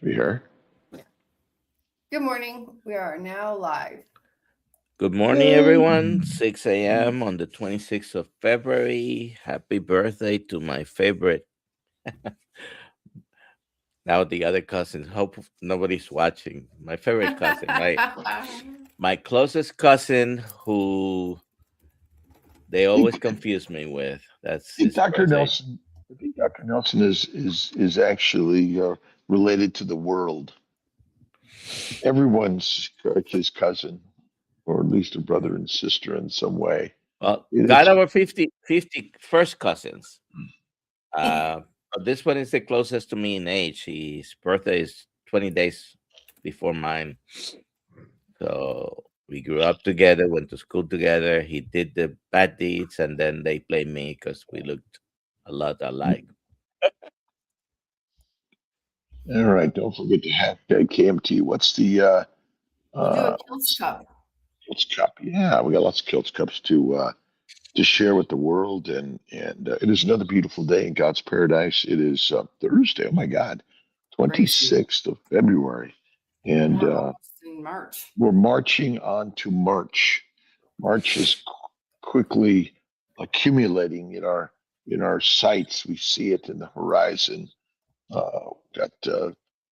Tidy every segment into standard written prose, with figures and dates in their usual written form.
We here? Good morning. We are now live. Good morning, everyone. 6 a.m. on the 26th of February. Happy birthday to my favorite. Now the other cousins. Hope nobody's watching. My favorite cousin, my closest cousin, who they always confuse me with. That's his Dr. birthday. Nelson. I think Dr. Nelson is actually related to the world. Everyone's his cousin, or at least a brother and sister in some way. Well, got our 51st cousins. This one is the closest to me in age. His birthday is 20 days before mine. So we grew up together, went to school together. He did the bad deeds, and then they played me because we looked a lot alike. All right, don't forget to hashtag KMT. What's the we'll do a Kiltz Cup. Kiltz Cup. Yeah, we got lots of Kiltz Cups to share with the world, and it is another beautiful day in God's paradise. It is Thursday. Oh my God, 26th of February, and in March. We're marching on to March. March is quickly accumulating in our sights. We see it in the horizon.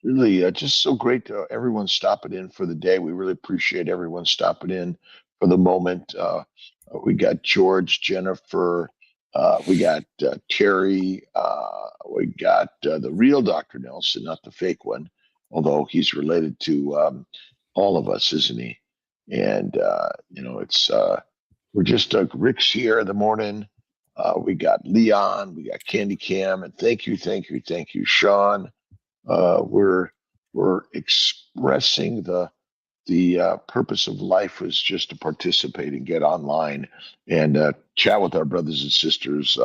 Really just so great. Everyone stopping in for the day. We really appreciate everyone stopping in for the moment. We got George, Jennifer, we got Terry, we got the real Dr. Nelson, not the fake one, although he's related to all of us, isn't he? And it's we're just Rick's here in the morning. We got Leon, we got Candy Cam, and thank you, Sean. We're expressing the purpose of life was just to participate and get online and chat with our brothers and sisters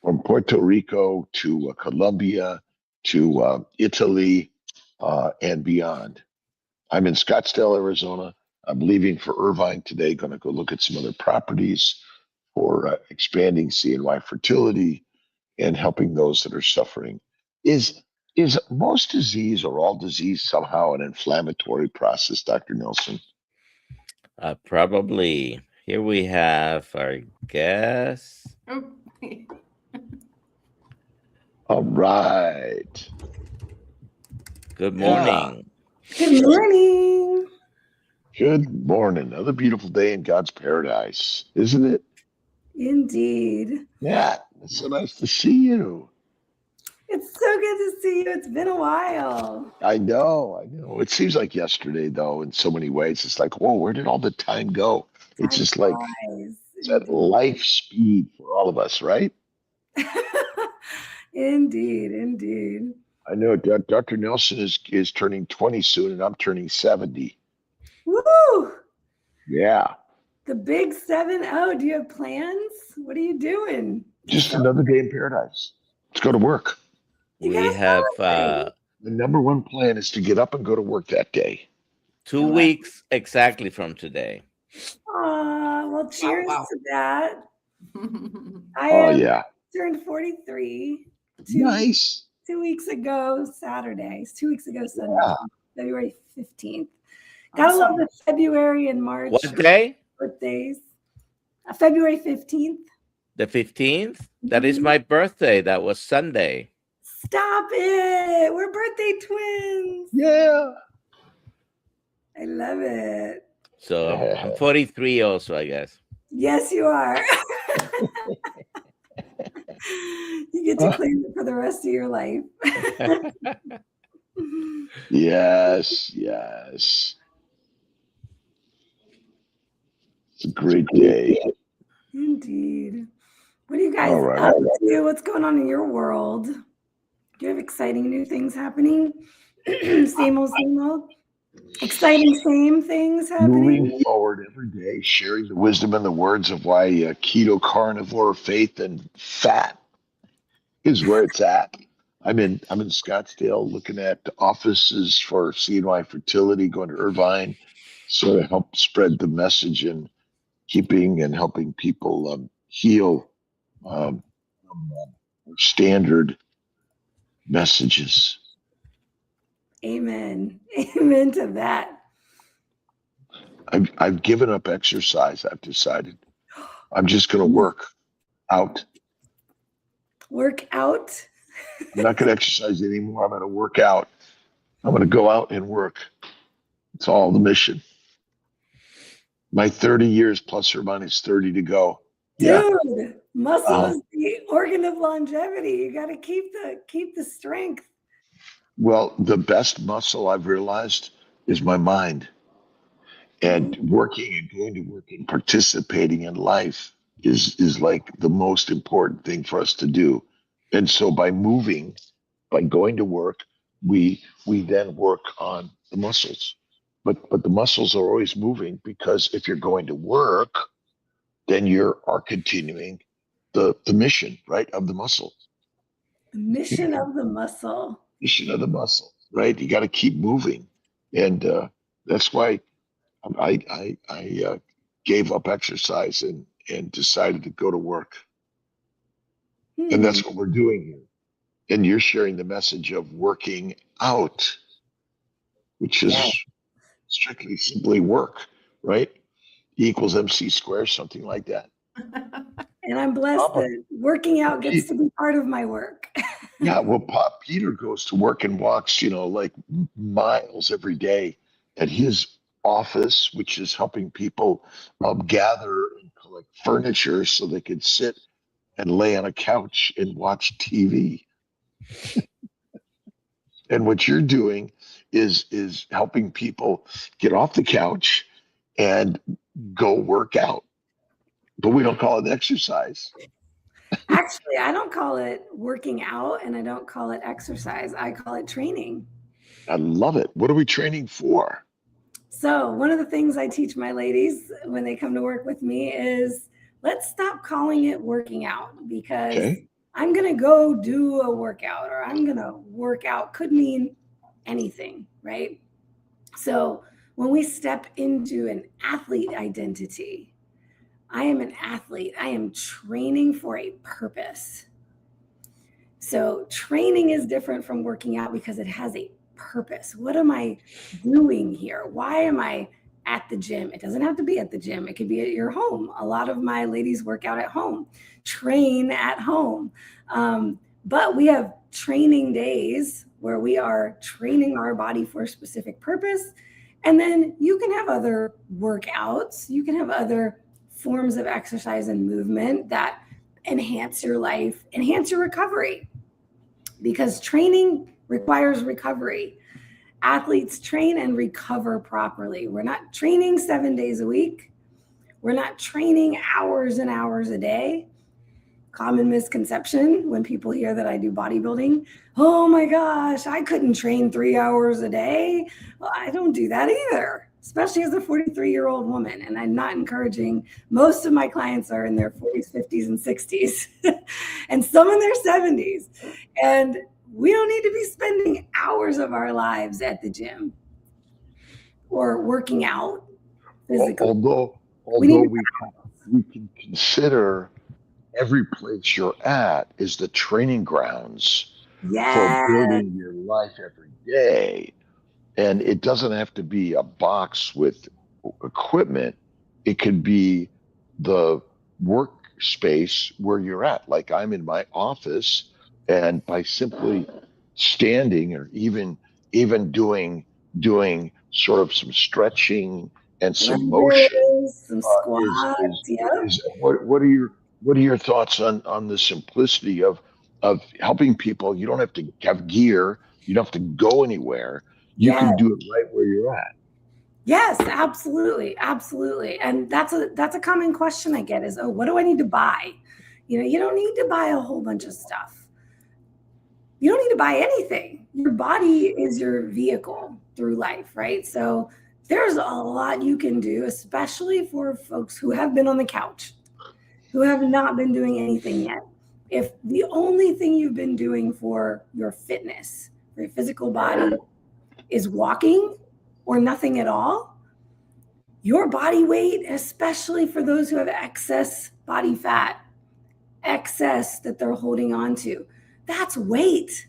from Puerto Rico to Colombia to Italy and beyond. I'm in Scottsdale, Arizona. I'm leaving for Irvine today. Going to go look at some other properties for expanding CNY Fertility and helping those that are suffering. Is most disease or all disease somehow an inflammatory process, Dr. Nelson? Probably. Here we have our guest. All right. Good morning. Good morning. Good morning. Another beautiful day in God's paradise, isn't it? Indeed. Yeah, it's so nice to see you. It's so good to see you. It's been a while. I know. It seems like yesterday, though, in so many ways. It's like, whoa, where did all the time go? It's just like it's at life speed for all of us, right? Indeed. I know Dr. Nelson is turning 20 soon, and I'm turning 70. Woo! Yeah. The big 7-0. Do you have plans? What are you doing? Just another day in paradise. Let's go to work. We have the number one plan is to get up and go to work that day. 2 weeks exactly from today. Well, cheers to that. I turned 43. Nice. 2 weeks ago, Saturday. 2 weeks ago, Sunday, February 15th. Gotta love the February and March. What day? Birthdays. February 15th. The 15th? That is my birthday. That was Sunday. Stop it. We're birthday twins. Yeah. I love it. So I'm 43 also, I guess. Yes, you are. You get to claim it for the rest of your life. Yes. It's a great day. Indeed. What are you guys up to? What's going on in your world? Do you have exciting new things happening? Same old. Exciting same things happening. Moving forward every day, sharing the wisdom and the words of why keto carnivore faith and fat is where it's at. I'm in Scottsdale looking at offices for CNY Fertility, going to Irvine, sort of help spread the message and keeping and helping people heal standard messages. Amen. Amen to that. I've given up exercise. I've decided I'm just going to work out. Work out? I'm not going to exercise anymore. I'm going to work out. I'm going to go out and work. It's all the mission. My 30 years plus or minus 30 to go. Dude, muscle is the organ of longevity. You got to keep the strength. Well, the best muscle I've realized is my mind. And working and going to work and participating in life is like the most important thing for us to do. And so by moving, by going to work, we then work on the muscles. But the muscles are always moving, because if you're going to work, then you are continuing the mission, right, of the muscle. The mission of the muscle. Mission of the muscle, right? You got to keep moving, and that's why I gave up exercise and decided to go to work. And that's what we're doing here. And you're sharing the message of working out, which is strictly simply work, right? E equals MC squared, something like that. And I'm blessed that working out gets to be part of my work. Yeah, well, Peter goes to work and walks, like miles every day at his office, which is helping people gather and collect furniture so they could sit and lay on a couch and watch TV. And what you're doing is helping people get off the couch and go work out. But we don't call it exercise. Actually, I don't call it working out, and I don't call it exercise. I call it training. I love it. What are we training for? So one of the things I teach my ladies when they come to work with me is, let's stop calling it working out, because I'm going to go do a workout, or I'm going to work out could mean anything, right? So when we step into an athlete identity, I am an athlete. I am training for a purpose. So training is different from working out because it has a purpose. What am I doing here? Why am I at the gym? It doesn't have to be at the gym. It could be at your home. A lot of my ladies work out at home, train at home. But we have training days where we are training our body for a specific purpose. And then you can have other workouts. You can have other forms of exercise and movement that enhance your life, enhance your recovery, because training requires recovery. Athletes train and recover properly. We're not training 7 days a week. We're not training hours and hours a day. Common misconception when people hear that I do bodybuilding: oh my gosh, I couldn't train 3 hours a day. Well, I don't do that either, especially as a 43-year-old woman. And I'm not encouraging. Most of my clients are in their 40s, 50s, and 60s, and some in their 70s. And we don't need to be spending hours of our lives at the gym or working out physically. Although we can consider every place you're at is the training grounds for building your life every day. And it doesn't have to be a box with equipment. It could be the workspace where you're at. Like I'm in my office, and by simply standing or even doing sort of some stretching and some motion, some squats. What are your thoughts on the simplicity of helping people? You don't have to have gear. You don't have to go anywhere. You can do it right where you're at. Yes, absolutely. Absolutely. And that's a common question I get is, oh, what do I need to buy? You don't need to buy a whole bunch of stuff. You don't need to buy anything. Your body is your vehicle through life, right? So there's a lot you can do, especially for folks who have been on the couch, who have not been doing anything yet. If the only thing you've been doing for your fitness, for your physical body, is walking or nothing at all, your body weight, especially for those who have excess body fat, excess that they're holding on to, that's weight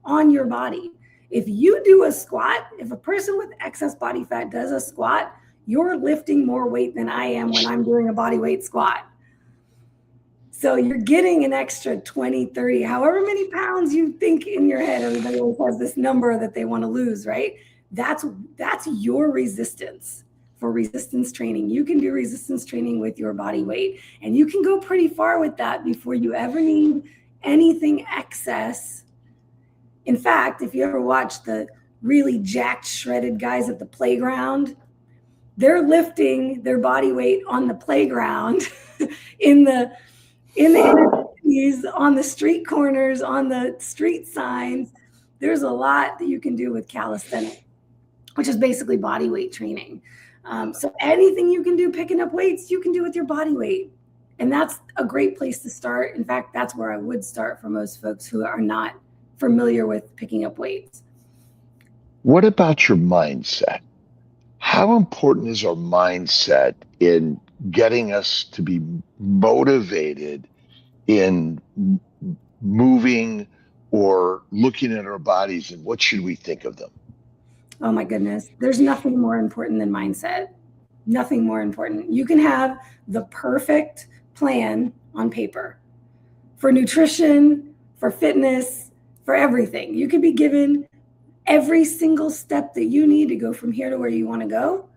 on your body. If you do a squat, if a person with excess body fat does a squat, you're lifting more weight than I am when I'm doing a body weight squat. So you're getting an extra 20, 30, however many pounds you think in your head. Everybody always has this number that they want to lose, right? That's your resistance. For resistance training, you can do resistance training with your body weight, and you can go pretty far with that before you ever need anything excess. In fact, if you ever watch the really jacked, shredded guys at the playground, they're lifting their body weight on the playground in the inner cities, on the street corners, on the street signs. There's a lot that you can do with calisthenics, which is basically body weight training. So anything you can do picking up weights, you can do with your body weight. And that's a great place to start. In fact, that's where I would start for most folks who are not familiar with picking up weights. What about your mindset? How important is our mindset in getting us to be motivated in moving or looking at our bodies, and what should we think of them? Oh my goodness. There's nothing more important than mindset. Nothing more important. You can have the perfect plan on paper for nutrition, for fitness, for everything. You could be given every single step that you need to go from here to where you want to go.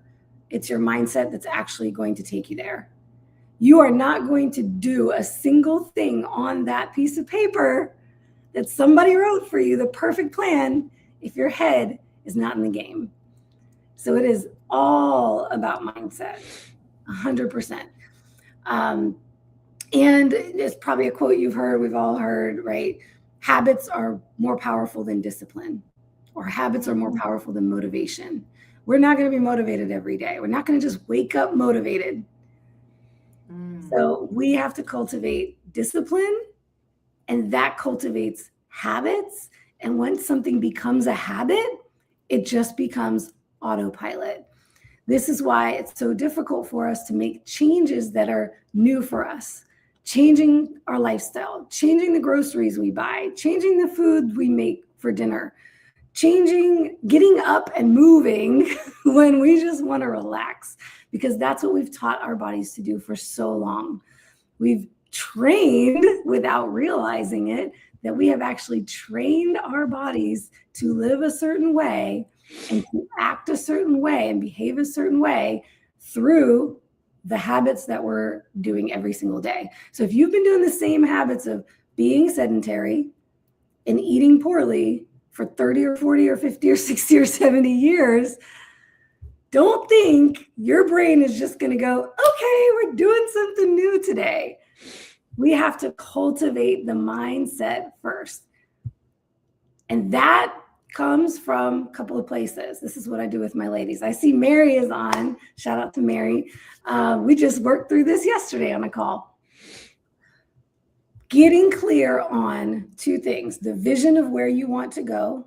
It's your mindset that's actually going to take you there. You are not going to do a single thing on that piece of paper that somebody wrote for you, the perfect plan, if your head is not in the game. So it is all about mindset, 100%. And it's probably a quote you've heard, we've all heard, right? Habits are more powerful than discipline, or habits are more powerful than motivation. We're not going to be motivated every day. We're not going to just wake up motivated. So we have to cultivate discipline, and that cultivates habits. And once something becomes a habit, it just becomes autopilot. This is why it's so difficult for us to make changes that are new for us. Changing our lifestyle, changing the groceries we buy, changing the food we make for dinner, getting up and moving when we just want to relax, because that's what we've taught our bodies to do for so long. We've trained without realizing it that we have actually trained our bodies to live a certain way and to act a certain way and behave a certain way through the habits that we're doing every single day. So if you've been doing the same habits of being sedentary and eating poorly for 30 or 40 or 50 or 60 or 70 years, don't think your brain is just going to go, okay, we're doing something new today. We have to cultivate the mindset first. And that comes from a couple of places. This is what I do with my ladies. I see Mary is on. Shout out to Mary. We just worked through this yesterday on a call. Getting clear on two things: the vision of where you want to go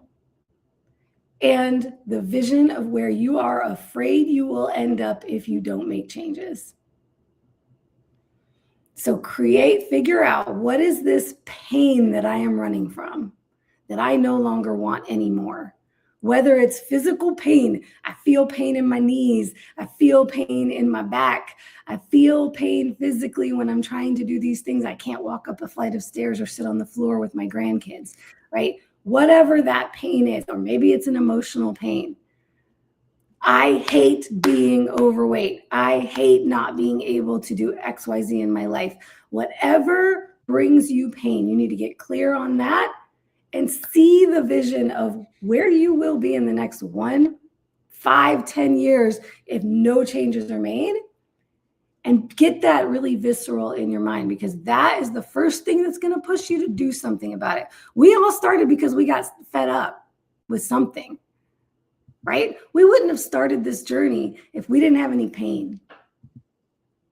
and the vision of where you are afraid you will end up if you don't make changes. So figure out, what is this pain that I am running from that I no longer want anymore? Whether it's physical pain, I feel pain in my knees, I feel pain in my back, I feel pain physically when I'm trying to do these things. I can't walk up a flight of stairs or sit on the floor with my grandkids, right? Whatever that pain is, or maybe it's an emotional pain. I hate being overweight. I hate not being able to do XYZ in my life. Whatever brings you pain, you need to get clear on that and see the vision of where you will be in the next 1, 5, 10 years if no changes are made, and get that really visceral in your mind, because that is the first thing that's going to push you to do something about it. We all started because we got fed up with something, right? We wouldn't have started this journey if we didn't have any pain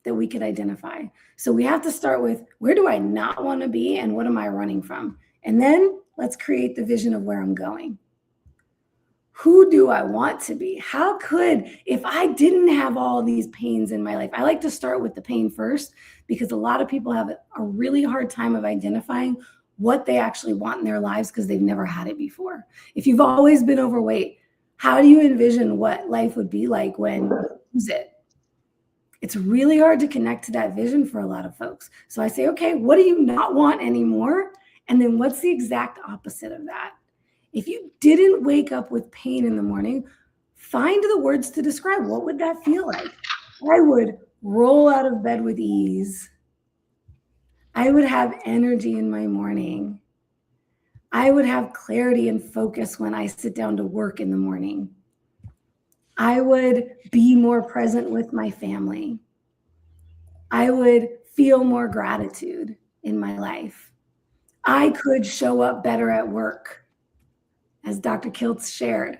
that we could identify. So we have to start with, where do I not want to be and what am I running from? And then let's create the vision of where I'm going. Who do I want to be? How could, if I didn't have all these pains in my life? I like to start with the pain first, because a lot of people have a really hard time of identifying what they actually want in their lives because they've never had it before. If you've always been overweight, how do you envision what life would be like when you lose it? It's really hard to connect to that vision for a lot of folks. So I say, okay, what do you not want anymore? And then what's the exact opposite of that? If you didn't wake up with pain in the morning, find the words to describe what would that feel like. I would roll out of bed with ease. I would have energy in my morning. I would have clarity and focus when I sit down to work in the morning. I would be more present with my family. I would feel more gratitude in my life. I could show up better at work, as Dr. Kiltz shared.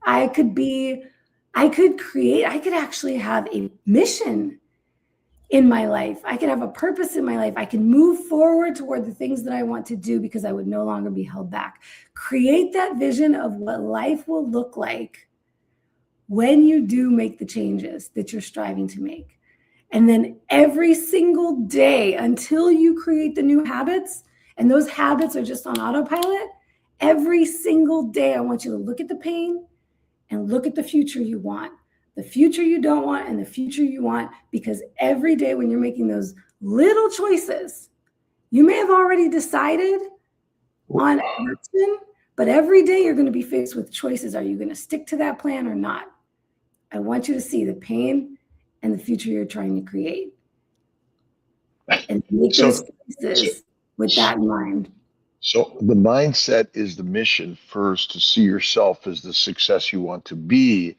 I could actually have a mission in my life. I could have a purpose in my life. I can move forward toward the things that I want to do because I would no longer be held back. Create that vision of what life will look like when you do make the changes that you're striving to make. And then every single day until you create the new habits, and those habits are just on autopilot, every single day I want you to look at the pain and look at the future you want. The future you don't want and the future you want, because every day when you're making those little choices, you may have already decided on action, but every day you're going to be faced with choices. Are you going to stick to that plan or not? I want you to see the pain and the future you're trying to create. And make those choices with that in mind. So the mindset is the mission first, to see yourself as the success you want to be.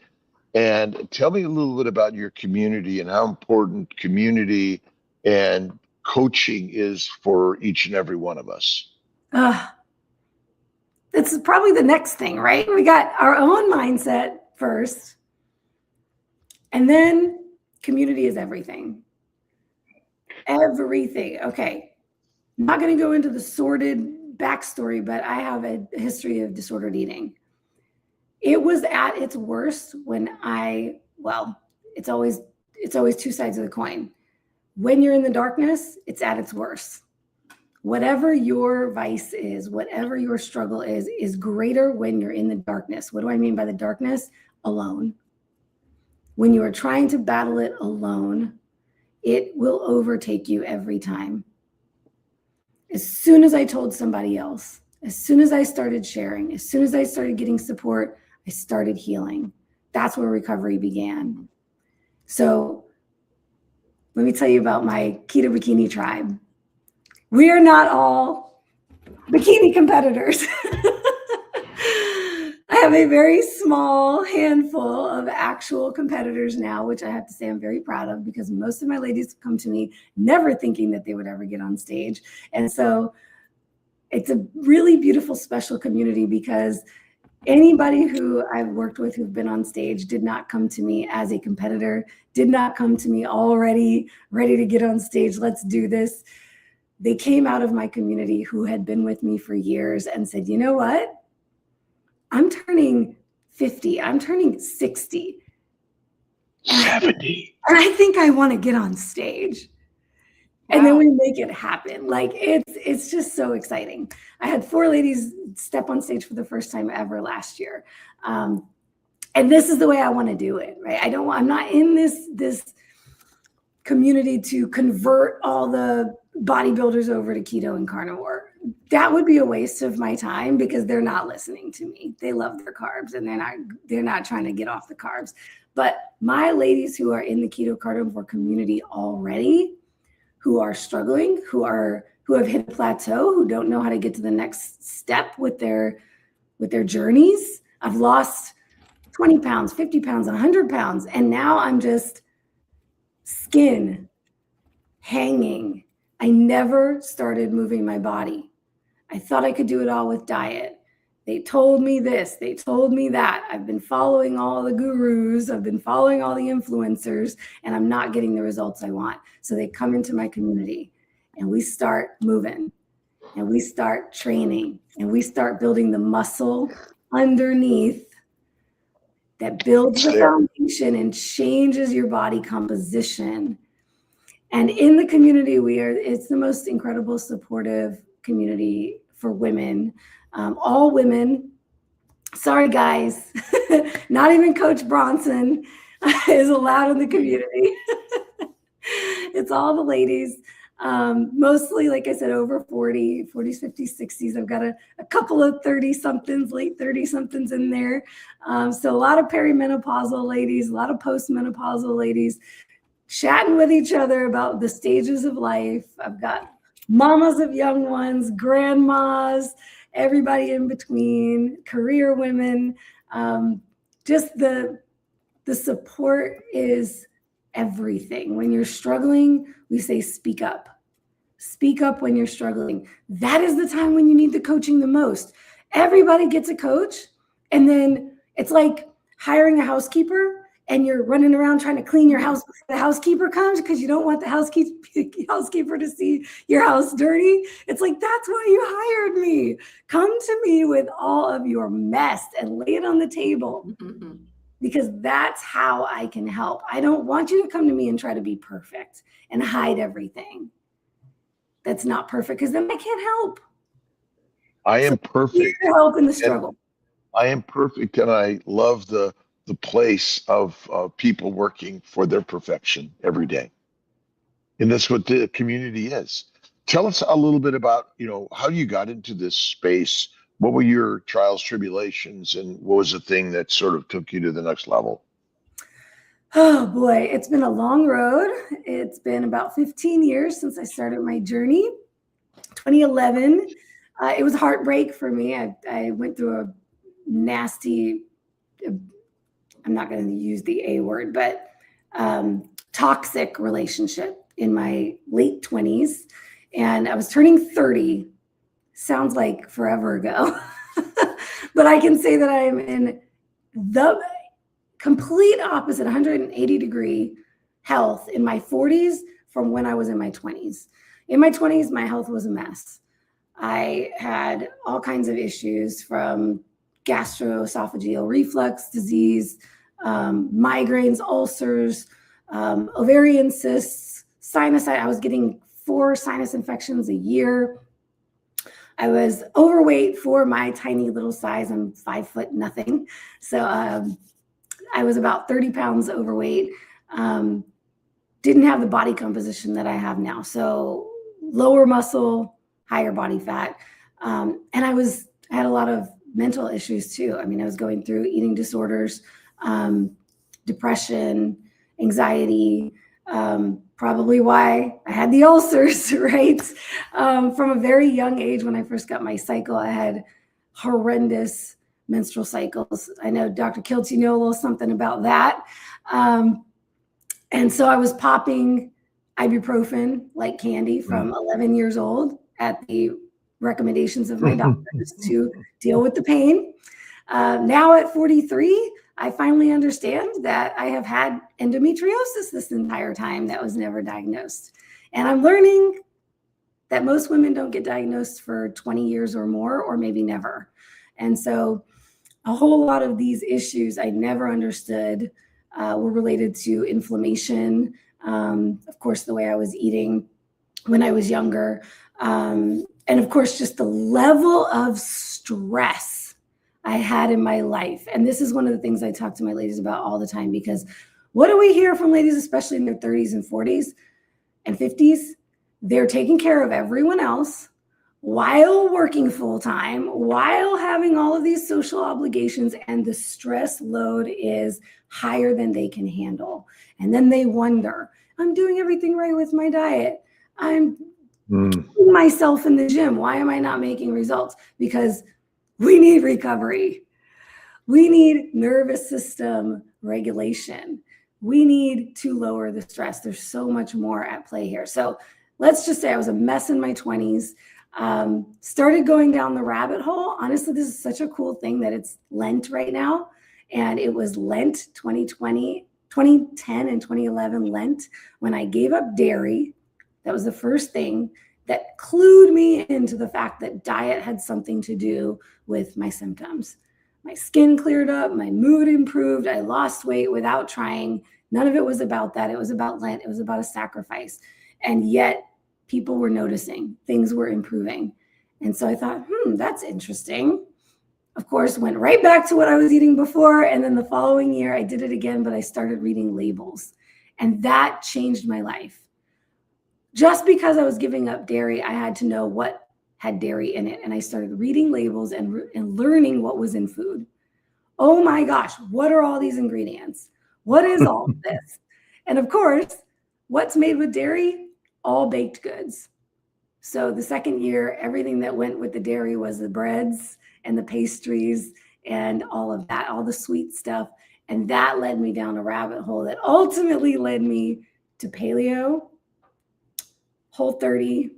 And tell me a little bit about your community and how important community and coaching is for each and every one of us. That's probably the next thing, right? We got our own mindset first, and then community is everything. Everything. Okay. I'm not going to go into the sordid backstory, but I have a history of disordered eating. It was at its worst when it's always two sides of the coin. When you're in the darkness, it's at its worst. Whatever your vice is, whatever your struggle is greater when you're in the darkness. What do I mean by the darkness? Alone. When you are trying to battle it alone, it will overtake you every time. As soon as I told somebody else, as soon as I started sharing, as soon as I started getting support, I started healing. That's where recovery began. So let me tell you about my Keto Bikini tribe. We are not all bikini competitors. I have a very small handful of actual competitors now, which I have to say I'm very proud of, because most of my ladies come to me never thinking that they would ever get on stage. And so it's a really beautiful, special community, because anybody who I've worked with who've been on stage did not come to me as a competitor, did not come to me already ready to get on stage. Let's do this. They came out of my community who had been with me for years and said, you know what? I'm turning 50. I'm turning 60. 70. And I think I want to get on stage. Wow. And then we make it happen. Like it's just so exciting. I had 4 ladies step on stage for the first time ever last year. And this is the way I want to do it, right? I'm not in this community to convert all the bodybuilders over to keto and carnivore. That would be a waste of my time, because they're not listening to me. They love their carbs and they're not trying to get off the carbs. But my ladies who are in the keto carnivore community already, who are struggling, who have hit a plateau, who don't know how to get to the next step with their journeys. I've lost 20 pounds, 50 pounds, 100 pounds, and now I'm just skin hanging. I never started moving my body. I thought I could do it all with diet. They told me this, they told me that. I've been following all the gurus, I've been following all the influencers, and I'm not getting the results I want. So they come into my community and we start moving and we start training and we start building the muscle underneath that builds the foundation and changes your body composition. And in the community, it's the most incredible, supportive community for women, all women. Sorry, guys, not even Coach Bronson is allowed in the community. It's all the ladies, mostly, like I said, over 40, 40s, 50s, 60s. I've got a couple of 30-somethings, late 30-somethings in there. So a lot of perimenopausal ladies, a lot of postmenopausal ladies chatting with each other about the stages of life. I've got mamas of young ones, grandmas, everybody in between, career women. Just the support is everything. When you're struggling, we say speak up. Speak up when you're struggling. That is the time when you need the coaching the most. Everybody gets a coach, and then it's like hiring a housekeeper and you're running around trying to clean your house before the housekeeper comes because you don't want the housekeeper to see your house dirty. It's like, that's why you hired me. Come to me with all of your mess and lay it on the table. Because that's how I can help. I don't want you to come to me and try to be perfect and hide everything that's not perfect, because then I can't help. I am perfect. Help in the struggle. I am perfect, and I love the place of people working for their perfection every day. And that's what the community is. Tell us a little bit about, how you got into this space. What were your trials, tribulations, and what was the thing that sort of took you to the next level? Oh boy, it's been a long road. It's been about 15 years since I started my journey. 2011, it was heartbreak for me. I went through a nasty, I'm not going to use the A word, but toxic relationship in my late 20s. And I was turning 30. Sounds like forever ago. But I can say that I am in the complete opposite, 180-degree health in my 40s from when I was in my 20s. In my 20s, my health was a mess. I had all kinds of issues, from gastroesophageal reflux disease, migraines, ulcers, ovarian cysts, sinusitis. I was getting 4 sinus infections a year. I was overweight for my tiny little size. I'm 5 foot nothing. So I was about 30 pounds overweight. Didn't have the body composition that I have now. So lower muscle, higher body fat. And I had a lot of mental issues too. I mean, I was going through eating disorders, depression, anxiety, probably why I had the ulcers, right? From a very young age, when I first got my cycle, I had horrendous menstrual cycles. I know, Dr. Kiltz, you know a little something about that. And so I was popping ibuprofen like candy from 11 years old at the recommendations of my doctors to deal with the pain. Now at 43, I finally understand that I have had endometriosis this entire time that was never diagnosed. And I'm learning that most women don't get diagnosed for 20 years or more, or maybe never. And so a whole lot of these issues I never understood were related to inflammation. Of course, the way I was eating when I was younger. And of course, just the level of stress I had in my life. And this is one of the things I talk to my ladies about all the time, because what do we hear from ladies, especially in their 30s and 40s and 50s? They're taking care of everyone else while working full time, while having all of these social obligations, and the stress load is higher than they can handle. And then they wonder, I'm doing everything right with my diet. I'm keeping myself in the gym. Why am I not making results? Because we need recovery. We need nervous system regulation. We need to lower the stress. There's so much more at play here. So let's just say I was a mess in my 20s. Started going down the rabbit hole. Honestly, this is such a cool thing that it's Lent right now. And it was Lent 2020, 2010 and 2011 Lent, when I gave up dairy. That was the first thing that clued me into the fact that diet had something to do with my symptoms. My skin cleared up, my mood improved, I lost weight without trying. None of it was about that. It was about Lent. It was about a sacrifice. And yet people were noticing, things were improving. And so I thought, that's interesting. Of course, went right back to what I was eating before. And then the following year, I did it again, but I started reading labels. And that changed my life. Just because I was giving up dairy, I had to know what had dairy in it. And I started reading labels and learning what was in food. Oh my gosh, what are all these ingredients? What is all of this? And of course, what's made with dairy? All baked goods. So the second year, everything that went with the dairy was the breads and the pastries and all of that, all the sweet stuff. And that led me down a rabbit hole that ultimately led me to paleo, Whole30,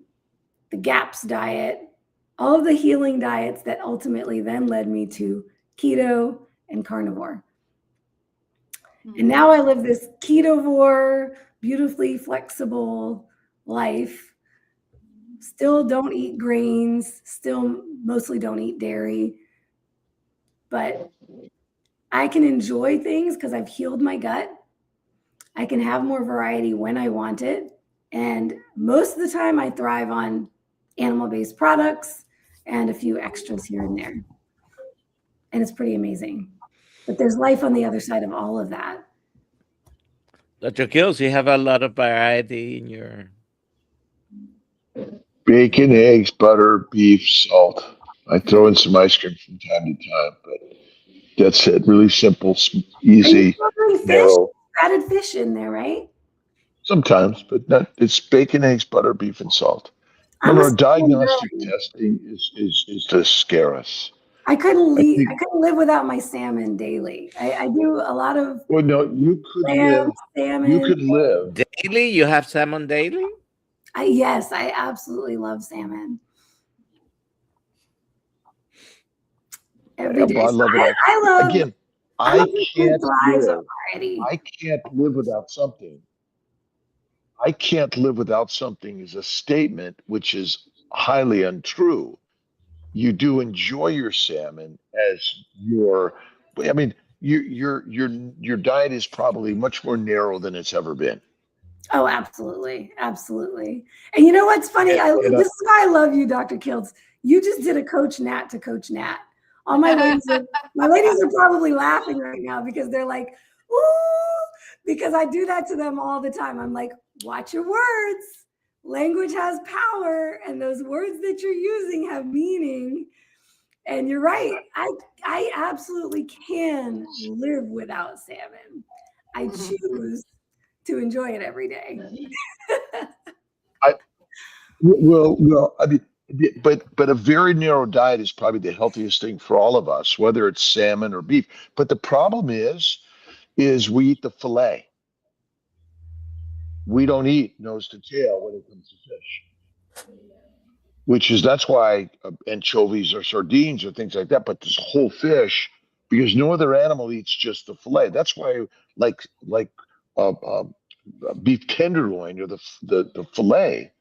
the GAPS diet, all of the healing diets that ultimately then led me to keto and carnivore. And now I live this ketovore, beautifully flexible life. Still don't eat grains, still mostly don't eat dairy, but I can enjoy things because I've healed my gut. I can have more variety when I want it. And most of the time I thrive on animal-based products and a few extras here and there. And it's pretty amazing. But there's life on the other side of all of that. Dr. Kiltz, you have a lot of variety in your... Bacon, eggs, butter, beef, salt. I throw in some ice cream from time to time, but that's it. Really simple, easy, narrow. Added fish in there, right? Sometimes, but not. It's bacon, eggs, butter, beef, and salt. Remember, diagnostic testing is to scare us. I couldn't live without my salmon daily. I do a lot of. Well, no, you could live. Salmon. You could live daily. You have salmon daily. Yes, I absolutely love salmon. Every day. I love it. I love. Again, I can't live without something. I can't live without something is a statement which is highly untrue. You do enjoy your salmon as your. I mean, your diet is probably much more narrow than it's ever been. Oh, absolutely. Absolutely. And you know what's funny? This is why I love you, Dr. Kiltz. You just did a Coach Nat to Coach Nat. All my ladies are probably laughing right now because they're like, ooh, because I do that to them all the time. I'm like, watch your words. Language has power, and those words that you're using have meaning. And you're right. I absolutely can live without salmon. I choose to enjoy it every day. I mean, but a very narrow diet is probably the healthiest thing for all of us, whether it's salmon or beef. But the problem is we eat the fillet. We don't eat nose to tail when it comes to fish, that's why anchovies or sardines or things like that. But this whole fish, because no other animal eats just the fillet. That's why, like beef tenderloin or the fillet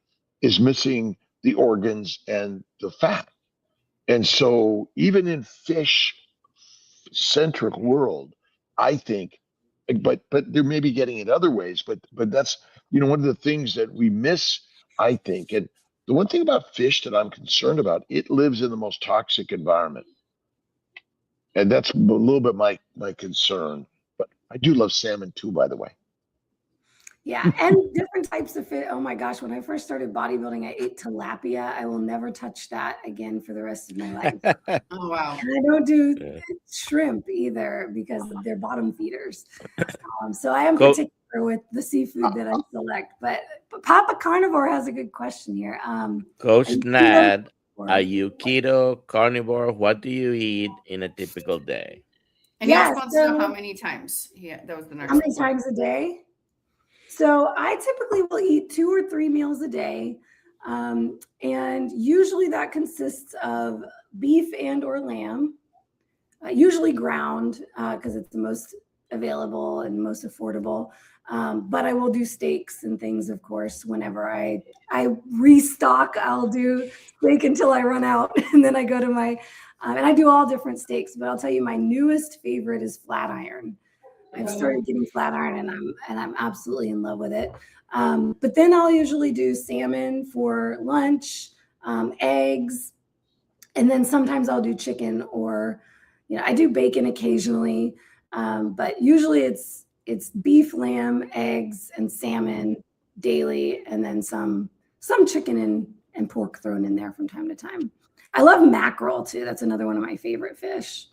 is missing the organs and the fat. And so even in fish centric world, I think, but they're maybe getting it other ways, but that's, one of the things that we miss, I think. And the one thing about fish that I'm concerned about, it lives in the most toxic environment. And that's a little bit my concern. But I do love salmon too, by the way. Yeah, and different types of fish. Oh my gosh, when I first started bodybuilding, I ate tilapia. I will never touch that again for the rest of my life. Oh, wow. And I don't do shrimp either because they're bottom feeders. So I am particular with the seafood that I select. But Papa Carnivore has a good question here. Coach Nat, are you keto, carnivore? What do you eat in a typical day? And he also wants to know how many times. Yeah, that was the next. How many times a day? So I typically will eat 2 or 3 meals a day. And usually that consists of beef and or lamb, usually ground because it's the most available and most affordable. But I will do steaks and things, of course, whenever I restock. I'll do steak until I run out. And then I go to my, and I do all different steaks. But I'll tell you, my newest favorite is flat iron. I've started getting flat iron and I'm absolutely in love with it. But then I'll usually do salmon for lunch, eggs, And then sometimes I'll do chicken, or, I do bacon occasionally. But usually it's beef, lamb, eggs, and salmon daily, and then some chicken and pork thrown in there from time to time. I love mackerel too. That's another one of my favorite fish.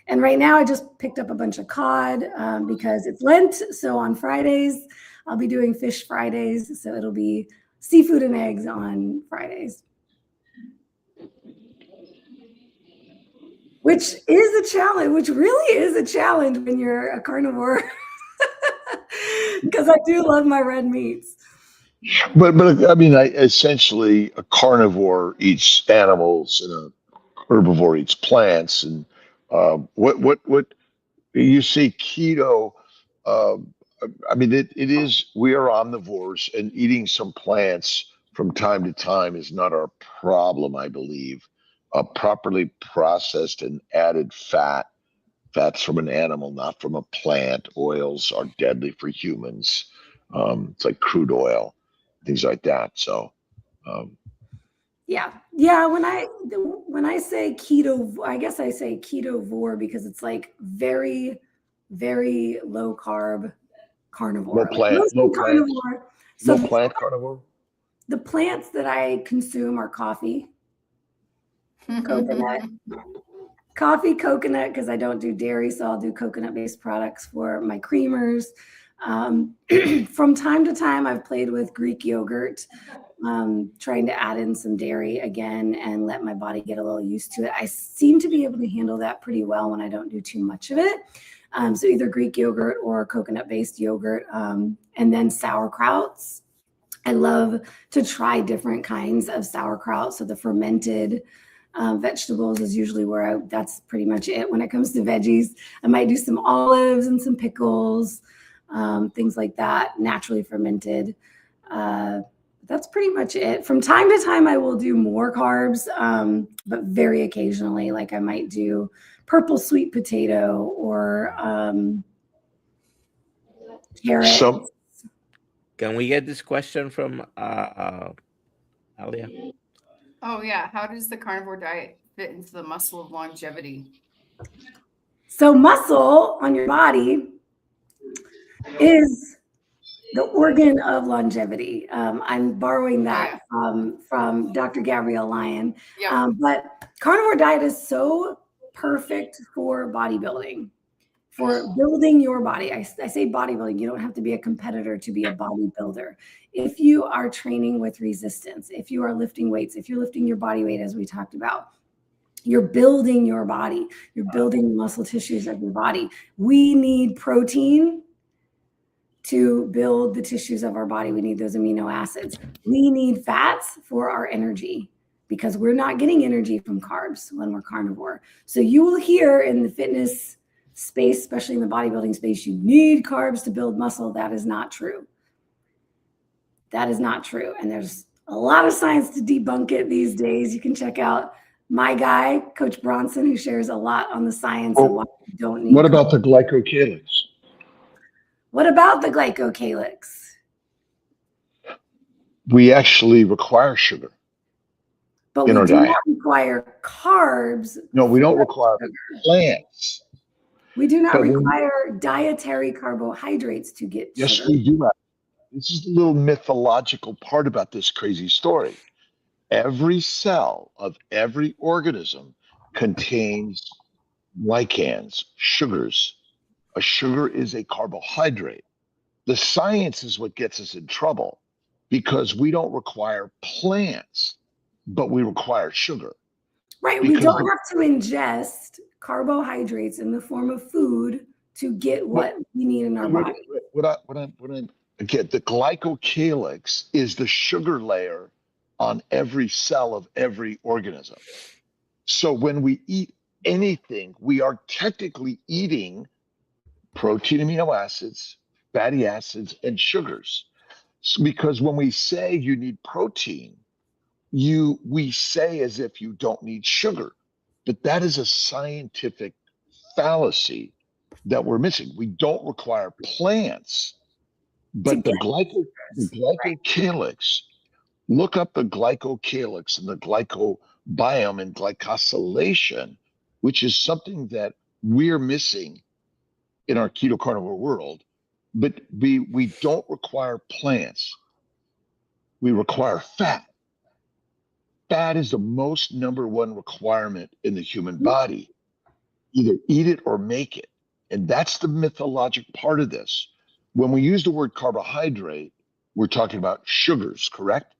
And right now I just picked up a bunch of cod because it's Lent. So on Fridays, I'll be doing fish Fridays. So it'll be seafood and eggs on Fridays. Which is a challenge, which really is a challenge when you're a carnivore, because I do love my red meats. But I mean, essentially, a carnivore eats animals and a herbivore eats plants. And what you say keto? I mean, it is. We are omnivores, and eating some plants from time to time is not our problem, I believe. Properly processed and added fats from an animal, not from a plant. Oils are deadly for humans. It's like crude oil, things like that. So, yeah. When I say keto, I guess I say ketovore because it's like very, very low carb carnivore. No plant carnivore. So no plant carnivore. The plants that I consume are coffee, coconut, because I don't do dairy, so I'll do coconut-based products for my creamers. From time to time, I've played with Greek yogurt, trying to add in some dairy again and let my body get a little used to it. I seem to be able to handle that pretty well when I don't do too much of it. So either Greek yogurt or coconut-based yogurt, and then sauerkrauts. I love to try different kinds of sauerkraut. So the fermented vegetables is usually where that's pretty much it. When it comes to veggies, I might do some olives and some pickles, things like that, naturally fermented. That's pretty much it. From time to time, I will do more carbs, but very occasionally, like I might do purple sweet potato or carrot. Can we get this question from Alia? Oh, yeah. How does the carnivore diet fit into the muscle of longevity? So muscle on your body is the organ of longevity. I'm borrowing that from Dr. Gabrielle Lyon. Yeah. But carnivore diet is so perfect for bodybuilding, for building your body. I say bodybuilding. You don't have to be a competitor to be a bodybuilder. If you are training with resistance, if you are lifting weights, if you're lifting your body weight, as we talked about, you're building your body. You're building the muscle tissues of your body. We need protein to build the tissues of our body. We need those amino acids. We need fats for our energy because we're not getting energy from carbs when we're carnivore. So you will hear in the fitness space, especially in the bodybuilding space, you need carbs to build muscle. That is not true. That is not true. And there's a lot of science to debunk it these days. You can check out my guy, Coach Bronson, who shares a lot on the science of why you don't need. What about the glycocalyx? What about the glycocalyx? We actually require sugar. But we do not require carbs. No, we don't require plants. We do not require dietary carbohydrates to get sugar. Yes, we do. This is the little mythological part about this crazy story. Every cell of every organism contains glycans, sugars. A sugar is a carbohydrate. The science is what gets us in trouble because we don't require plants, but we require sugar. Right. We don't have to ingest carbohydrates in the form of food to get what we need in our body. Again, the glycocalyx is the sugar layer on every cell of every organism. So when we eat anything, we are technically eating protein, amino acids, fatty acids, and sugars. So because when we say you need protein, we say as if you don't need sugar, but that is a scientific fallacy that we're missing. We don't require plants, but the glycocalyx, look up the glycocalyx and the biome and glycosylation, which is something that we're missing in our keto carnivore world. But we don't require plants. We require fat. Fat is the most number one requirement in the human body. Either eat it or make it. And that's the mythologic part of this. When we use the word carbohydrate, we're talking about sugars, correct?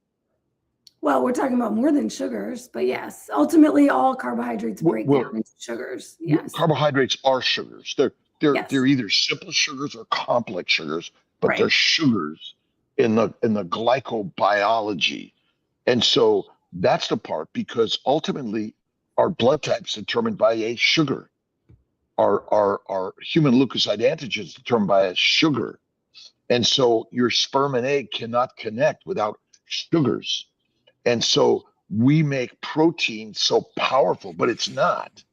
Well, we're talking about more than sugars, but yes, ultimately all carbohydrates break down into sugars. Yes. Carbohydrates are sugars. They're Yes. either simple sugars or complex sugars, but Right. they're sugars in the glycobiology. And so that's the part, because ultimately our blood type's determined by a sugar. Our human leukocyte antigen is determined by a sugar. And so your sperm and egg cannot connect without sugars. And so we make protein so powerful, but it's not.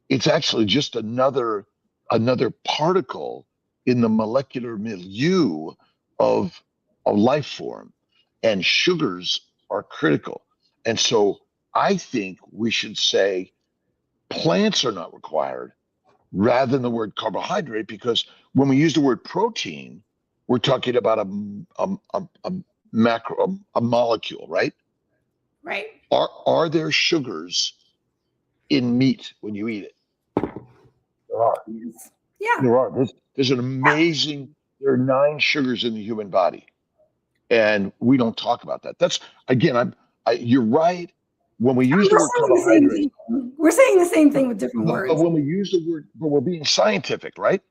It's actually just another particle in the molecular milieu of a life form. And sugars are critical. And so I think we should say plants are not required rather than the word carbohydrate, because when we use the word protein, we're talking about a molecule, right? Right. Are there sugars in meat when you eat it? There are. Yes. Yeah. There are. There's an amazing, there are 9 sugars in the human body. And we don't talk about that. That's, again, you're right. When we use the word carbohydrate, we're saying the same thing with different words. But when we use the word, but we're being scientific, right?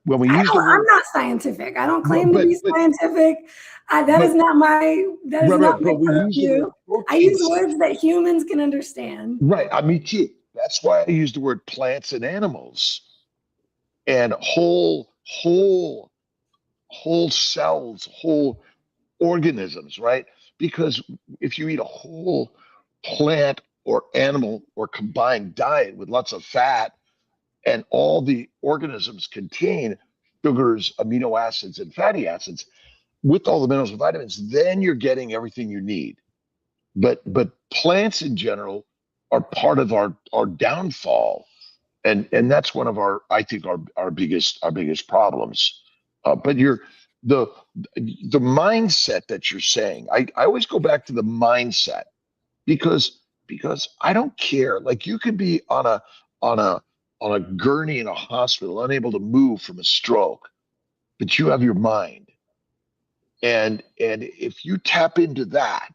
When we use the word, I'm not scientific. I don't claim to be scientific. That is not my purview. I use words that humans can understand. Right. Me too. That's why I use the word plants and animals and whole cells, whole organisms, right? Because if you eat a whole plant or animal or combined diet with lots of fat, and all the organisms contain sugars, amino acids, and fatty acids with all the minerals and vitamins, then you're getting everything you need. But plants in general are part of our downfall. And that's one of I think our biggest problems. But the mindset that you're saying, I always go back to the mindset, because I don't care. Like, you could be on a gurney in a hospital, unable to move from a stroke, but you have your mind. And if you tap into that,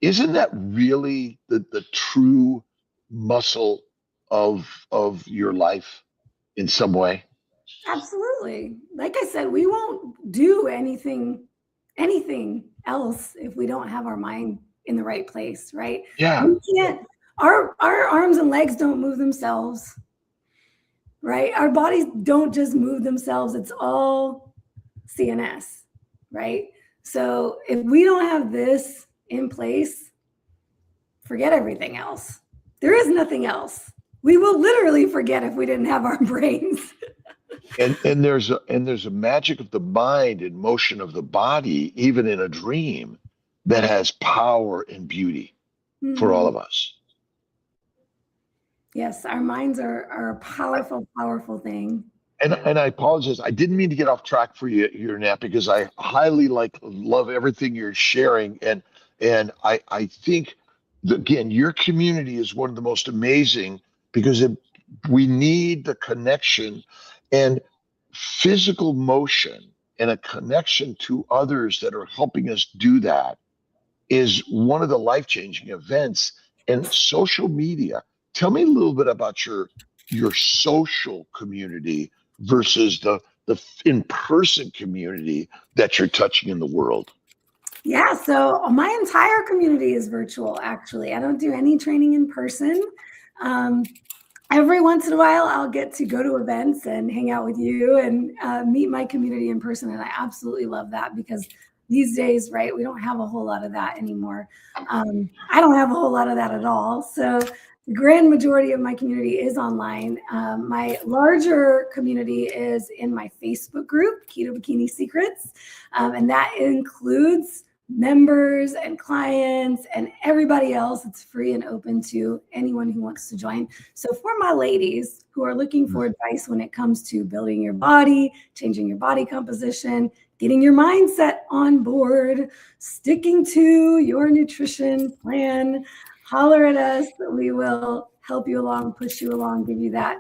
isn't that really the true muscle of your life in some way? Absolutely. Like I said, we won't do anything else if we don't have our mind in the right place, right? Yeah. We can't, our arms and legs don't move themselves, right? Our bodies don't just move themselves. It's all CNS, right? So if we don't have this in place, forget everything else. There is nothing else. We will literally forget if we didn't have our brains. And there's a magic of the mind and motion of the body, even in a dream, that has power and beauty for all of us. Yes, our minds are a powerful, powerful thing. And I apologize. I didn't mean to get off track for you here, Nat, because I highly love everything you're sharing. And I think, again, your community is one of the most amazing, because we need the connection and physical motion, and a connection to others that are helping us do that is one of the life-changing events. And social media, tell me a little bit about your social community versus the in-person community that you're touching in the world. Yeah, so my entire community is virtual, actually. I don't do any training in person. Every once in a while, I'll get to go to events and hang out with you and meet my community in person. And I absolutely love that, because these days, right, we don't have a whole lot of that anymore. I don't have a whole lot of that at all. So the grand majority of my community is online. My larger community is in my Facebook group, Keto Bikini Secrets. And that includes members and clients and everybody else. It's free and open to anyone who wants to join. So for my ladies who are looking for advice when it comes to building your body, changing your body composition, getting your mindset on board, sticking to your nutrition plan, holler at us. We will help you along, push you along, give you that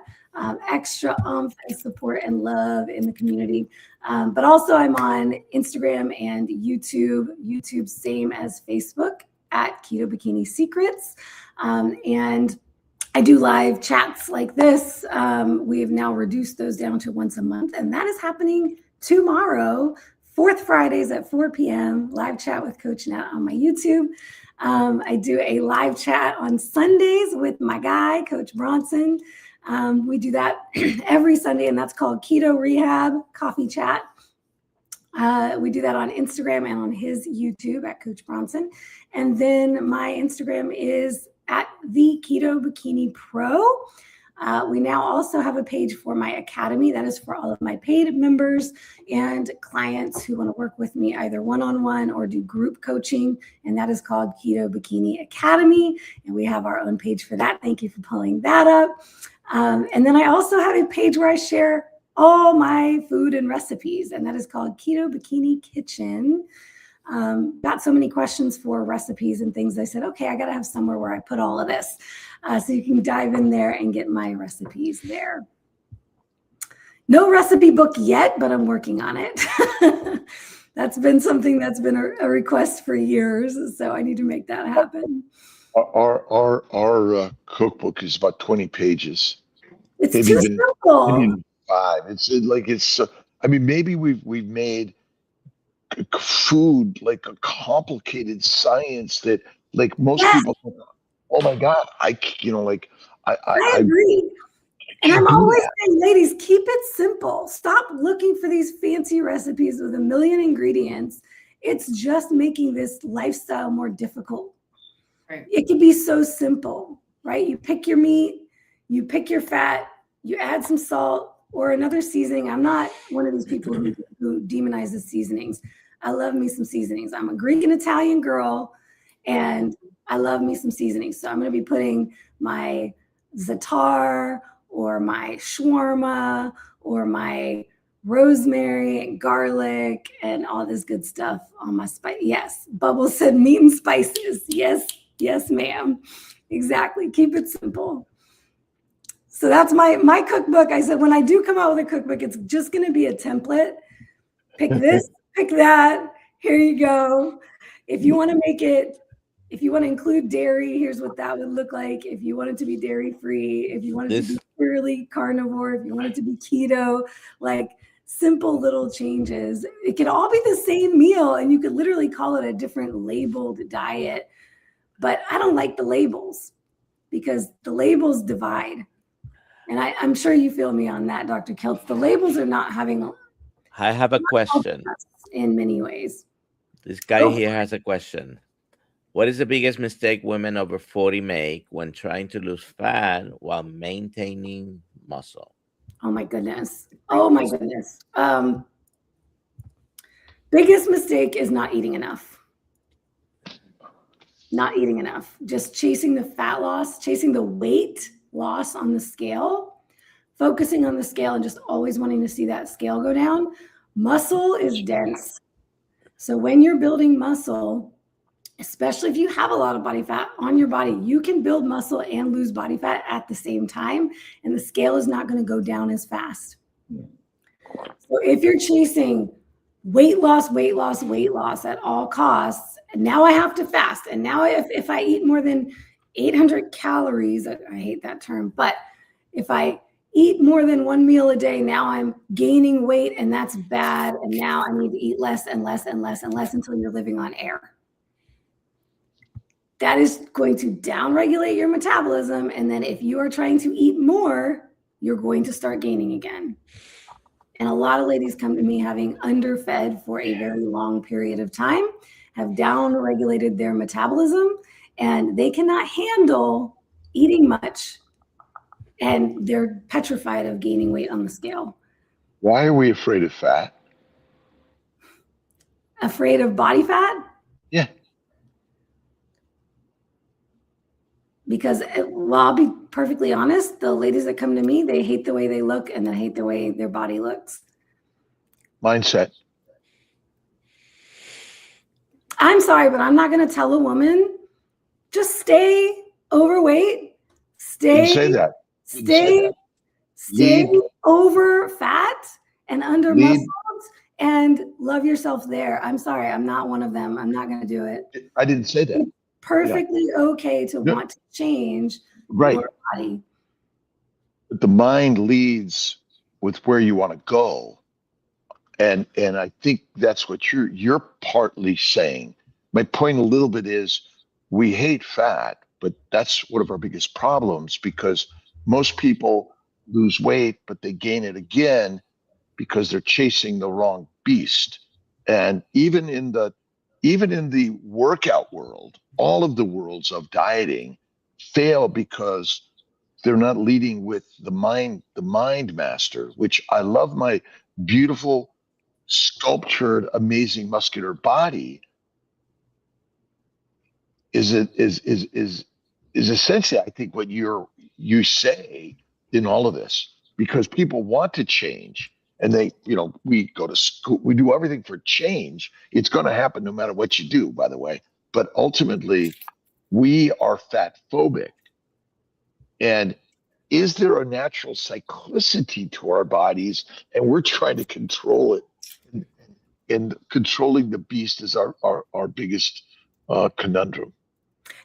extra oomph and support and love in the community. But also I'm on Instagram and YouTube. YouTube, same as Facebook, at Keto Bikini Secrets. And I do live chats like this. We have now reduced those down to once a month, and that is happening tomorrow, fourth Fridays at 4 p.m. Live chat with Coach Nat on my YouTube. I do a live chat on Sundays with my guy, Coach Bronson. We do that every Sunday, and that's called Keto Rehab Coffee Chat. We do that on Instagram and on his YouTube at Coach Bronson. And then my Instagram is at the Keto Bikini Pro. We now also have a page for my academy. That is for all of my paid members and clients who want to work with me either one-on-one or do group coaching. And that is called Keto Bikini Academy. And we have our own page for that. Thank you for pulling that up. And then I also have a page where I share all my food and recipes, and that is called Keto Bikini Kitchen. Got so many questions for recipes and things. I said, okay, I got to have somewhere where I put all of this. So you can dive in there and get my recipes there. No recipe book yet, but I'm working on it. That's been something that's been a request for years. So I need to make that happen. Our cookbook is about 20 pages. It's too simple. Maybe 5. It's I mean, maybe we've made food like a complicated science that like most people think, oh my God, I agree. And I'm always saying, ladies, keep it simple. Stop looking for these fancy recipes with a million ingredients. It's just making this lifestyle more difficult. Right. It can be so simple, right? You pick your meat, you pick your fat, you add some salt or another seasoning. I'm not one of these people who demonizes seasonings. I love me some seasonings. I'm a Greek and Italian girl, and I love me some seasonings. So I'm going to be putting my za'atar or my shawarma or my rosemary and garlic and all this good stuff on my spice. Yes, Bubbles said meat and spices. Yes, ma'am. Exactly. Keep it simple. So that's my cookbook. I said, when I do come out with a cookbook, it's just going to be a template. Pick this, pick that. Here you go. If you want to make it, if you want to include dairy, here's what that would look like. If you want it to be dairy free, if you want it to be purely carnivore, if you want it to be keto, like simple little changes. It can all be the same meal, and you could literally call it a different labeled diet. But I don't like the labels because the labels divide. And I'm sure you feel me on that, Dr. Kiltz. The labels are not having. I have a question. In many ways. This guy here has a question. What is the biggest mistake women over 40 make when trying to lose fat while maintaining muscle? Oh my goodness. Oh my goodness. Biggest mistake is not eating enough. Not eating enough. Just chasing the fat loss, chasing the weight loss on the scale, focusing on the scale and just always wanting to see that scale go down. Muscle is dense. So when you're building muscle, especially if you have a lot of body fat on your body, you can build muscle and lose body fat at the same time, and the scale is not going to go down as fast. So if you're chasing weight loss at all costs, and now I have to fast, and now if I eat more than 800 calories, I hate that term, but if I eat more than one meal a day, now I'm gaining weight, and that's bad, and now I need to eat less and less and less and less until you're living on air. That is going to downregulate your metabolism, and then if you are trying to eat more, you're going to start gaining again. And a lot of ladies come to me having underfed for a very long period of time, have downregulated their metabolism, and they cannot handle eating much, and they're petrified of gaining weight on the scale. Why are we afraid of fat? Afraid of body fat? Yeah. Because, well, I'll be perfectly honest, the ladies that come to me, they hate the way they look and they hate the way their body looks. Mindset. I'm sorry, but I'm not going to tell a woman, just stay overweight, Didn't say that. Didn't say that. stay Lead. over fat and under Lead. muscled and love yourself there. I'm sorry, I'm not one of them. I'm not going to do it. I didn't say that. Perfectly okay to want to change your body. But the mind leads with where you want to go. And I think that's what you're partly saying. My point a little bit is we hate fat, but that's one of our biggest problems because most people lose weight, but they gain it again because they're chasing the wrong beast. And even in the workout world, all of the worlds of dieting fail because they're not leading with the mind master, which I love my beautiful, sculptured, amazing muscular body is essentially, I think, what you say in all of this, because people want to change and they, we go to school, we do everything for change. It's going to happen no matter what you do, by the way. But ultimately, we are fat phobic. And is there a natural cyclicity to our bodies? And we're trying to control it. And controlling the beast is our biggest conundrum.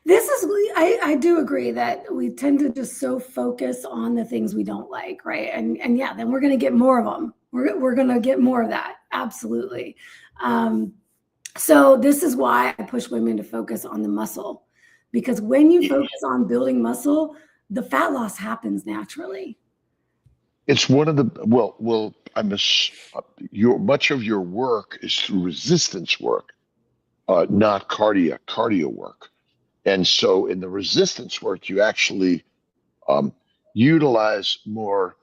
This is, I do agree that we tend to just so focus on the things we don't like, right? And yeah, then we're going to get more of them. We're going to get more of that. Absolutely. So this is why I push women to focus on the muscle, because when you focus on building muscle, the fat loss happens naturally. It's one of the, much of your work is through resistance work, not cardio work. And so in the resistance work, you actually utilize more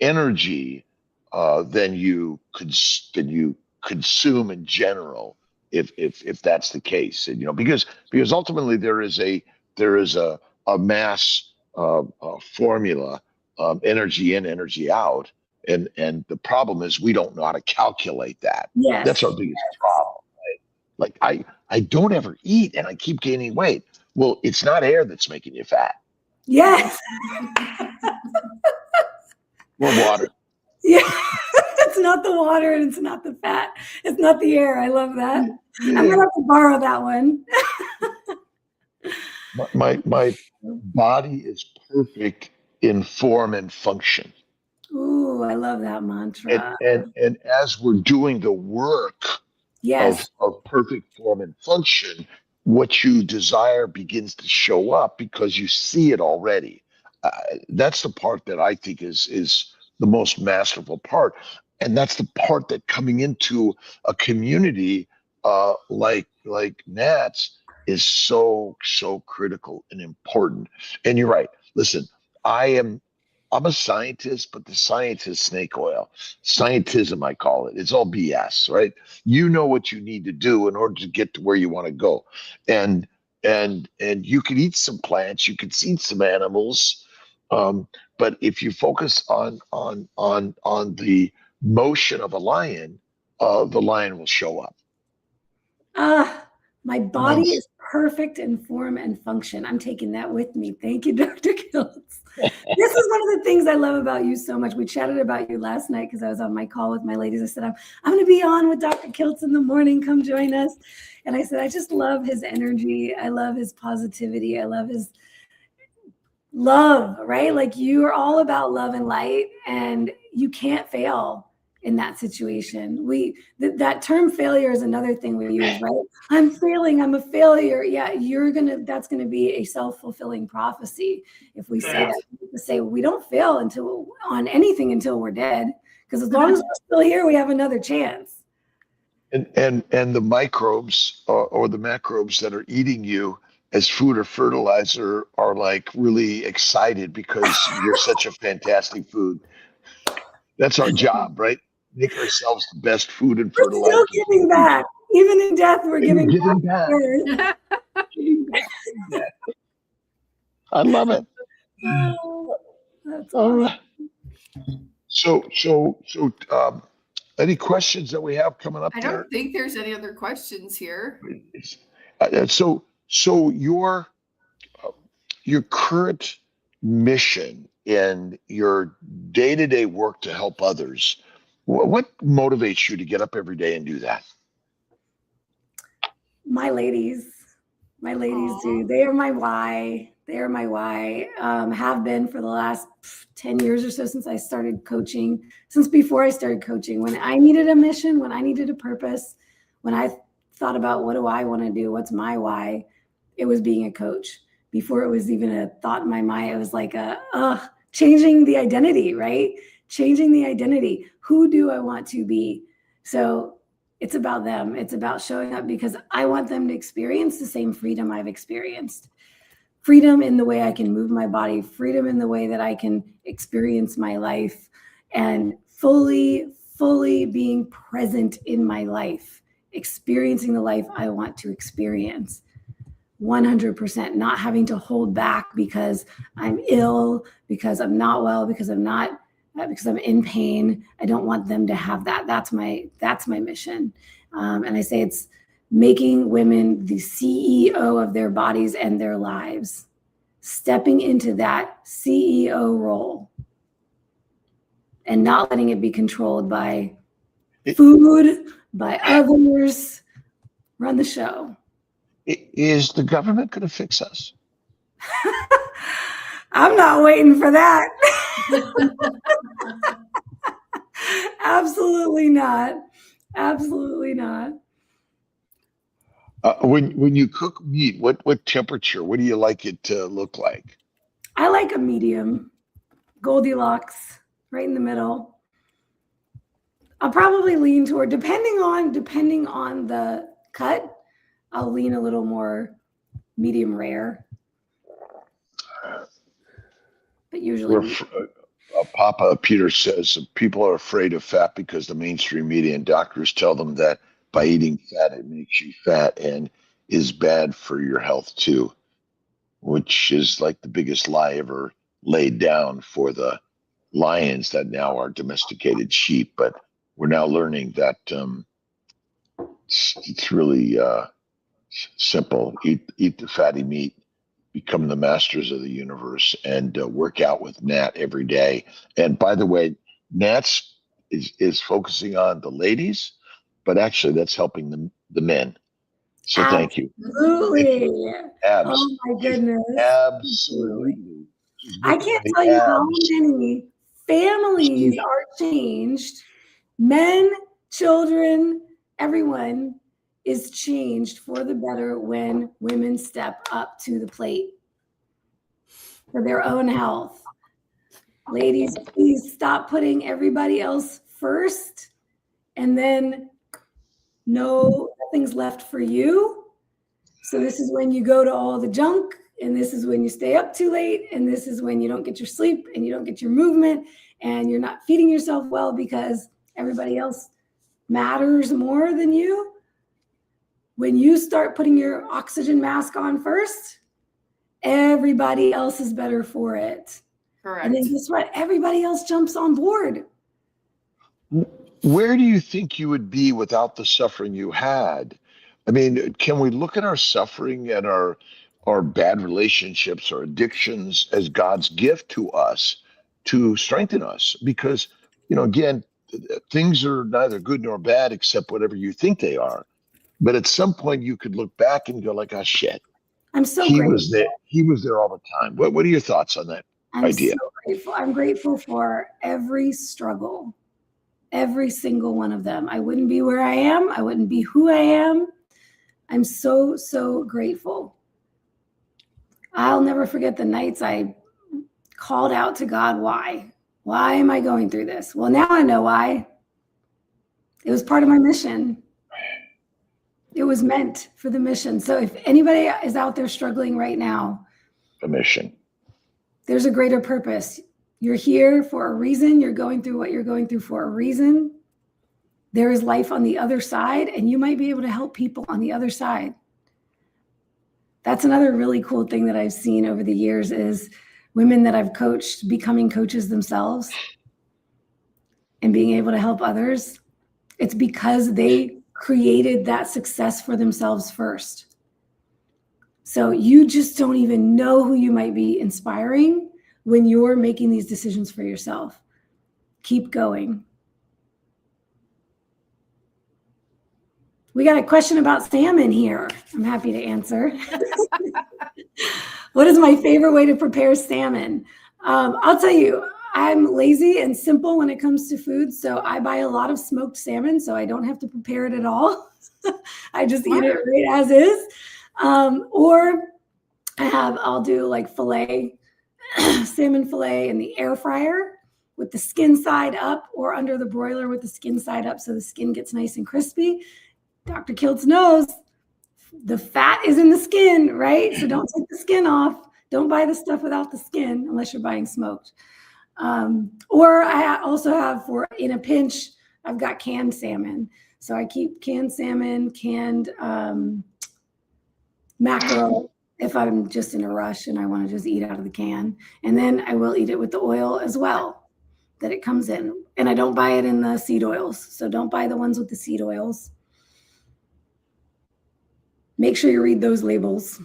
energy than you consume in general, if that's the case. And, because ultimately there is a mass formula, energy in, energy out, and the problem is we don't know how to calculate that. Yes. That's our biggest problem. Right? Like I don't ever eat and I keep gaining weight. Well, it's not air that's making you fat. Yes. Or water. Yeah. It's not the water and it's not the fat. It's not the air. I love that. Yeah. I'm going to have to borrow that one. My body is perfect in form and function. Ooh, I love that mantra. And as we're doing the work of perfect form and function, what you desire begins to show up because you see it already. That's the part that I think is the most masterful part. And that's the part that coming into a community like Nat's is so critical and important. And you're right. Listen, I'm a scientist, but the science is snake oil. Scientism, I call it. It's all BS, right? You know what you need to do in order to get to where you want to go. And you can eat some plants, you can eat some animals, but if you focus on the motion of a lion, the lion will show up. My body is perfect in form and function. I'm taking that with me. Thank you, Dr. Kiltz. This is one of the things I love about you so much. We chatted about you last night because I was on my call with my ladies. I said, I'm going to be on with Dr. Kiltz in the morning. Come join us. And I said, I just love his energy. I love his positivity. I love his love, right? Like you are all about love and light, and you can't fail in that situation. That term failure is another thing we use, right? I'm failing, I'm a failure. Yeah, that's gonna be a self-fulfilling prophecy if we say that. We say we don't fail on anything until we're dead, because as long as we're still here, we have another chance. And the microbes or the macrobes that are eating you as food or fertilizer are like really excited because you're such a fantastic food. That's our job, right? Make ourselves the best food and fertilizer. We're still giving back. Even in death, we're giving back. birth. I love it. Oh, that's All awesome. right. So, any questions that we have coming up I there? don't think there's any other questions here. So your current mission and your day-to-day work to help others, what motivates you to get up every day and do that? My ladies do. They are my why. They are my why. Have been for the last 10 years or so since I started coaching, since before I started coaching. When I needed a mission, when I needed a purpose, when I thought about what do I want to do, what's my why, it was being a coach. Before it was even a thought in my mind, it was like changing the identity, right? Changing the identity. Who do I want to be? So it's about them. It's about showing up because I want them to experience the same freedom I've experienced. Freedom in the way I can move my body, freedom in the way that I can experience my life, and fully being present in my life, experiencing the life I want to experience. 100%, not having to hold back because I'm ill, because I'm not well, because I'm in pain. I don't want them to have that. That's my mission. And I say it's making women the CEO of their bodies and their lives, stepping into that CEO role and not letting it be controlled by food, by others. Run the show. Is the government going to fix us? I'm not waiting for that. Absolutely not. Absolutely not. When you cook meat, what temperature? What do you like it to look like? I like a medium, Goldilocks, right in the middle. I'll probably lean toward, depending on the cut, I'll lean a little more medium rare. But usually Papa Peter says people are afraid of fat because the mainstream media and doctors tell them that by eating fat, it makes you fat and is bad for your health too, which is like the biggest lie ever laid down for the lions that now are domesticated sheep. But we're now learning that it's really simple. Eat the fatty meat, become the masters of the universe, and work out with Nat every day. And by the way, Nat's is focusing on the ladies, but actually that's helping the men. So thank you. Absolutely. Abs. Oh my goodness. Absolutely. I can't tell you how many families are changed. Men, children, everyone is changed for the better when women step up to the plate for their own health. Ladies, please stop putting everybody else first and then nothing's left for you. So this is when you go to all the junk, and this is when you stay up too late, and this is when you don't get your sleep and you don't get your movement and you're not feeding yourself well because everybody else matters more than you. When you start putting your oxygen mask on first, everybody else is better for it. Correct. And then guess what? Everybody else jumps on board. Where do you think you would be without the suffering you had? I mean, can we look at our suffering and our bad relationships or addictions as God's gift to us to strengthen us? Because, again, things are neither good nor bad except whatever you think they are. But at some point you could look back and go like, oh, shit. I'm so he grateful. was there. He was there all the time. What are your thoughts on that idea? So grateful. I'm grateful for every struggle, every single one of them. I wouldn't be where I am. I wouldn't be who I am. I'm so grateful. I'll never forget the nights I called out to God. Why? Why am I going through this? Well, now I know why. It was part of my mission. It was meant for the mission. So if anybody is out there struggling right now, A mission. There's a greater purpose. You're here for a reason. You're going through what you're going through for a reason. there is life on the other side, and you might be able to help people on the other side. That's another really cool thing that I've seen over the years is women that I've coached becoming coaches themselves and being able to help others. It's because they created that success for themselves first. So you just don't even know who you might be inspiring when you're making these decisions for yourself. Keep going. We got a question about salmon here. I'm happy to answer. What is my favorite way to prepare salmon? I'll tell you, I'm lazy and simple when it comes to food. So I buy a lot of smoked salmon, so I don't have to prepare it at all. I just eat it right as is. Or I'll do like fillet, salmon fillet in the air fryer with the skin side up, or under the broiler with the skin side up so the skin gets nice and crispy. Dr. Kiltz knows the fat is in the skin, right? So don't take the skin off. Don't buy the stuff without the skin unless you're buying smoked. Or I also have, for in a pinch, I've got canned salmon. So I keep canned salmon, canned mackerel if I'm just in a rush and I want to just eat out of the can. And then I will eat it with the oil as well that it comes in. And I don't buy it in the seed oils. So don't buy the ones with the seed oils. Make sure you read those labels.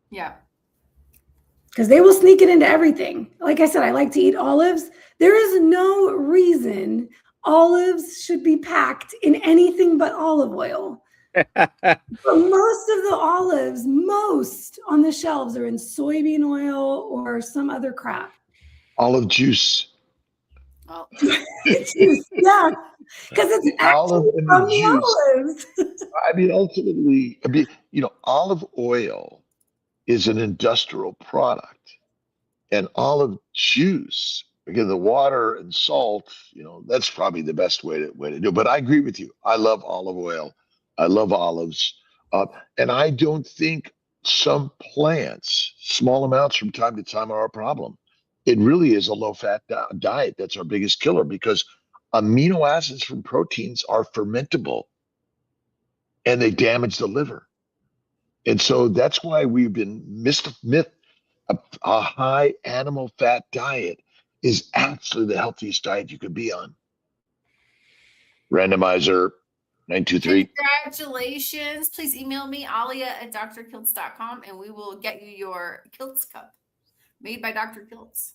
Yeah. Because they will sneak it into everything. Like I said, I like to eat olives. There is no reason olives should be packed in anything but olive oil. But most of the olives, most on the shelves are in soybean oil or some other crap. Olive juice. Oh. Yeah, because it's olive actually and from the the juice. olives. I mean, ultimately, olive oil is an industrial product, and olive juice, again, the water and salt, that's probably the best way to do it. But I agree with you. I love olive oil. I love olives. And I don't think some plants, small amounts from time to time, are a problem. It really is a low-fat diet that's our biggest killer, because amino acids from proteins are fermentable and they damage the liver. And so that's why we've been myth. A high animal fat diet is actually the healthiest diet you could be on. Randomizer 923. Congratulations. Please email me, alia@drkiltz.com, and we will get you your Kiltz Cup made by Dr. Kiltz.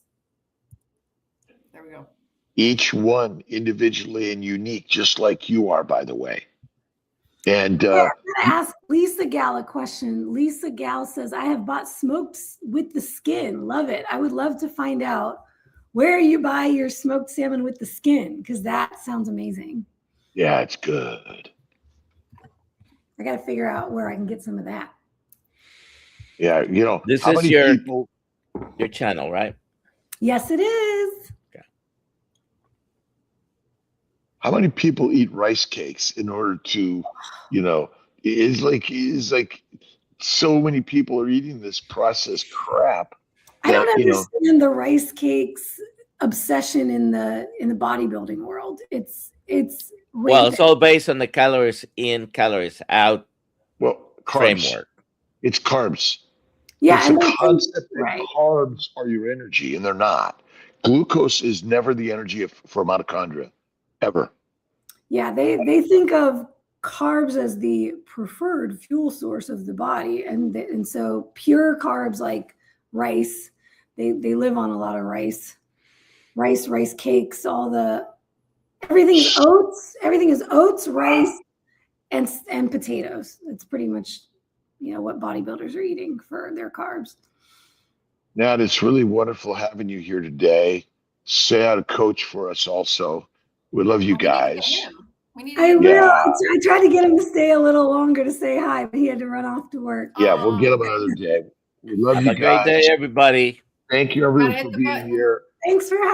There we go. Each one individually and unique, just like you are, by the way. And I'm going to ask Lisa Gal a question. Lisa Gal says, I have bought smoked with the skin. Love it. I would love to find out where you buy your smoked salmon with the skin, because that sounds amazing. Yeah, it's good. I got to figure out where I can get some of that. Yeah, this how is many your people? Your channel, right? Yes, it is. Okay. How many people eat rice cakes in order to, it's like so many people are eating this processed crap. I don't understand the rice cakes obsession in the bodybuilding world. It's well, it's all based on the calories in, calories out. Well, carbs. Framework. It's carbs. Yeah, it's a concept that carbs are your energy, and they're not. Glucose is never the energy for mitochondria, ever. Yeah, they think of carbs as the preferred fuel source of the body, and so pure carbs like rice, they live on a lot of rice cakes, everything is oats, rice, and potatoes. It's pretty much what bodybuilders are eating for their carbs. Nat, it's really wonderful having you here today. Say out a coach for us also. We love you guys. I will. I tried to get him to stay a little longer to say hi, but he had to run off to work. Yeah, we'll get him another day. We love you guys. Have a great day, everybody. Thank you, everyone, for being here. Thanks for having me.